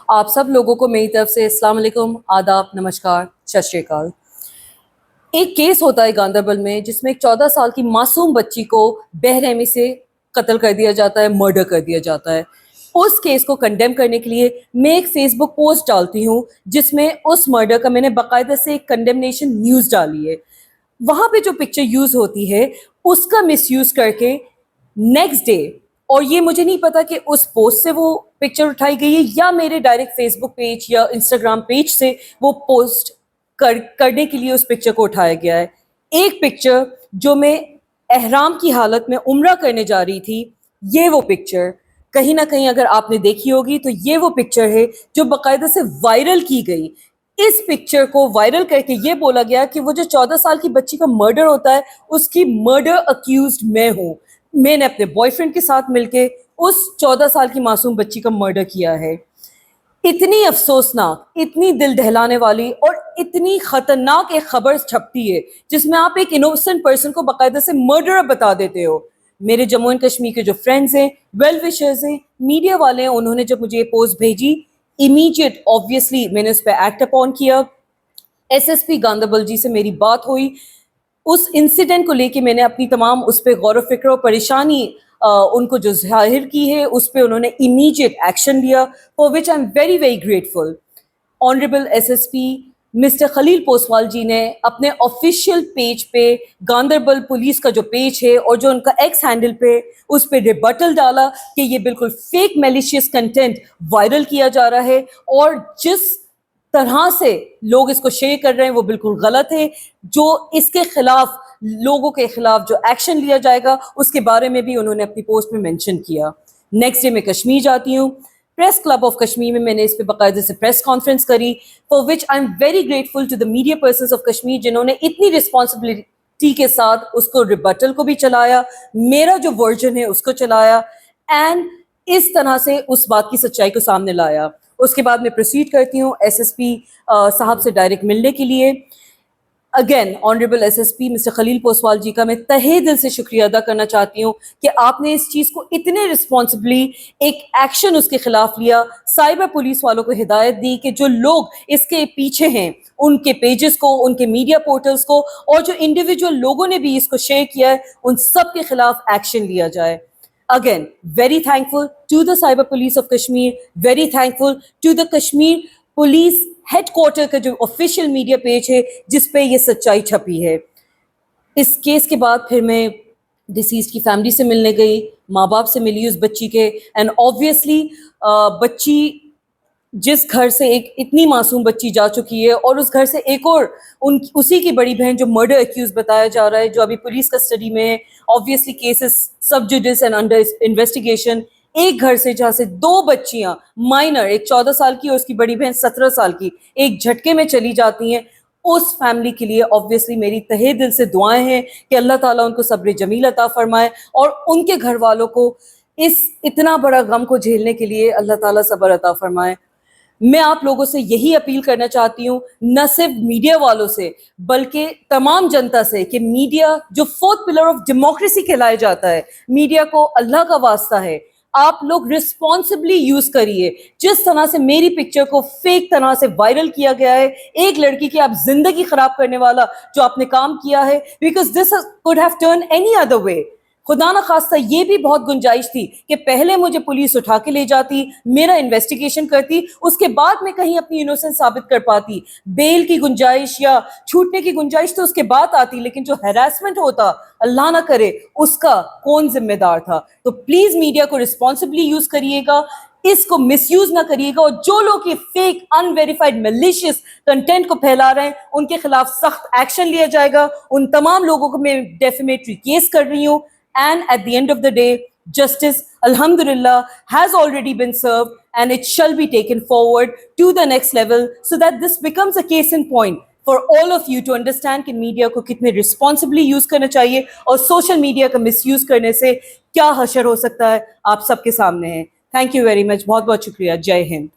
آپ سب لوگوں کو میری طرف سے السلام علیکم، آداب، نمسکار، ست شری اکال۔ ایک کیس ہوتا ہے گاندربل میں جس میں ایک 14 سال کی معصوم بچی کو بے رحمی سے قتل کر دیا جاتا ہے، مرڈر کر دیا جاتا ہے۔ اس کیس کو کنڈیم کرنے کے لیے میں ایک فیس بک پوسٹ ڈالتی ہوں جس میں اس مرڈر کا میں نے باقاعدہ سے ایک کنڈیمنیشن نیوز ڈالی ہے۔ وہاں پہ جو پکچر یوز ہوتی ہے اس کا مس یوز کر کے نیکسٹ ڈے، اور یہ مجھے نہیں پتا کہ اس پوسٹ سے وہ پکچر اٹھائی گئی ہے یا میرے ڈائریکٹ فیس بک پیج یا انسٹاگرام پیج سے وہ پوسٹ کرنے کے لیے اس پکچر کو اٹھایا گیا ہے۔ ایک پکچر جو میں احرام کی حالت میں عمرہ کرنے جا رہی تھی، یہ وہ پکچر کہیں نہ کہیں اگر آپ نے دیکھی ہوگی تو یہ وہ پکچر ہے جو باقاعدہ سے وائرل کی گئی۔ اس پکچر کو وائرل کر کے یہ بولا گیا کہ وہ جو 14 سال کی بچی کا مرڈر ہوتا ہے اس کی مرڈر اکیوزڈ میں ہوں، میں نے اپنے بوائے فرینڈ کے ساتھ مل کے اس 14 سال کی معصوم بچی کا مرڈر کیا ہے۔ اتنی افسوسناک، اتنی دل دہلانے والی اور اتنی خطرناک ایک خبر چھپتی ہے جس میں آپ ایک انوسنٹ پرسن کو باقاعدہ سے مرڈرر بتا دیتے ہو۔ میرے جموں اینڈ کشمیر کے جو فرینڈز ہیں، ویل وشرز ہیں، میڈیا والے ہیں، انہوں نے جب مجھے یہ پوسٹ بھیجی، امیڈیٹ آبویسلی میں نے اس پہ ایکٹ اپون کیا۔ ایس ایس پی گاندربل جی سے میری بات ہوئی، اس انسیڈنٹ کو لے کے میں نے اپنی تمام اس پہ غور و فکر اور پریشانی ان کو جو ظاہر کی ہے اس پہ انہوں نے امیڈیٹ ایکشن لیا، for which I am very very grateful. Honourable S S P mister Khalil Poswal ji نے اپنے آفیشیل پیج پہ، گاندربل پولیس کا جو پیج ہے اور جو ان کا ایکس ہینڈل پہ، اس پہ ریبٹل ڈالا کہ یہ بالکل فیک میلیشیس کنٹینٹ وائرل کیا جا رہا ہے اور جس طرح سے لوگ اس کو شیئر کر رہے ہیں وہ بالکل غلط ہے۔ جو اس کے خلاف، لوگوں کے خلاف جو ایکشن لیا جائے گا اس کے بارے میں بھی انہوں نے اپنی پوسٹ میں مینشن کیا۔ نیکسٹ ڈے میں کشمیر جاتی ہوں، پریس کلب آف کشمیر میں نے اس پہ باقاعدہ سے پریس کانفرنس کری، for which I am very grateful to the media presence of Kashmir جنہوں نے اتنی رسپانسبلٹی کے ساتھ اس کو ریبٹل کو بھی چلایا، میرا جو ورژن ہے اس کو چلایا، اینڈ اس طرح سے اس بات کی سچائی کو سامنے لایا۔ اس کے بعد میں پروسیڈ کرتی ہوں ایس ایس پی صاحب سے ڈائریکٹ ملنے کے لیے۔ Again honourable S S P mister Khalil Poswal ji کا میں تہہ دل سے شکریہ ادا کرنا چاہتی ہوں کہ آپ نے اس چیز کو اتنے رسپانسبلی ایک ایکشن اس کے خلاف لیا۔ سائبر پولیس والوں کو ہدایت دی کہ جو لوگ اس کے پیچھے ہیں ان کے پیجز کو، ان کے میڈیا پورٹلز کو، اور جو انڈیویجول لوگوں نے بھی اس کو شیئر کیا ہے ان سب کے خلاف ایکشن لیا جائے۔ Again, very thankful to the Cyber Police of Kashmir, very thankful to the Kashmir Police Headquarter کا جو official media page ہے جس پہ یہ سچائی چھپی ہے۔ اس کیس کے بعد پھر میں ڈیسیزڈ کی فیملی سے ملنے گئی، ماں باپ سے ملی اس بچی کے، اینڈ obviously بچی جس گھر سے ایک اتنی معصوم بچی جا چکی ہے اور اس گھر سے ایک اور اسی کی بڑی بہن جو مرڈر ایکیوز بتایا جا رہا ہے، جو ابھی پولیس کسٹڈی میں ہے، obviously cases sub judice and under investigation, ایک گھر سے جہاں سے 2 بچیاں مائنر، ایک 14 سال کی اور اس کی بڑی بہن 17 سال کی، ایک جھٹکے میں چلی جاتی ہیں۔ اس فیملی کے لیے obviously میری تہہ دل سے دعائیں ہیں کہ اللہ تعالیٰ ان کو صبر جمیل عطا فرمائے اور ان کے گھر والوں کو اس اتنا بڑا غم کو جھیلنے کے لیے اللہ تعالیٰ صبر عطا فرمائے۔ میں آپ لوگوں سے یہی اپیل کرنا چاہتی ہوں، نہ صرف میڈیا والوں سے بلکہ تمام جنتا سے، کہ میڈیا جو 4th پلر آف ڈیموکریسی کہلایا جاتا ہے، میڈیا کو اللہ کا واسطہ ہے، آپ لوگ رسپانسبلی یوز کریے۔ جس طرح سے میری پکچر کو فیک طرح سے وائرل کیا گیا ہے، ایک لڑکی کی آپ زندگی خراب کرنے والا جو آپ نے کام کیا ہے، because this could have turned any other way۔ خدا نہ خواستہ یہ بھی بہت گنجائش تھی کہ پہلے مجھے پولیس اٹھا کے لے جاتی، میرا انویسٹیگیشن کرتی، اس کے بعد میں کہیں اپنی انوسنس ثابت کر پاتی۔ بیل کی گنجائش یا چھوٹنے کی گنجائش تو اس کے بعد آتی، لیکن جو ہیراسمنٹ ہوتا، اللہ نہ کرے، اس کا کون ذمہ دار تھا؟ تو پلیز میڈیا کو رسپانسبلی یوز کریے گا، اس کو مس یوز نہ کریے گا، اور جو لوگ یہ فیک ان ویریفائڈ میلیشیس کنٹینٹ کو پھیلا رہے ہیں ان کے خلاف سخت ایکشن لیا جائے گا۔ ان تمام لوگوں کو میں ڈیفیمیٹری کیس کر رہی ہوں، and at the end of the day justice alhamdulillah has already been served and it shall be taken forward to the next level so that this becomes a case in point for all of you to understand کہ media کو کتنے responsibly use کرنا چاہیے اور social media کا مس use کرنے سے کیا حشر ہو سکتا ہے آپ سب کے سامنے ہے۔ تھینک یو ویری مچ، بہت بہت شکریہ، جے ہند۔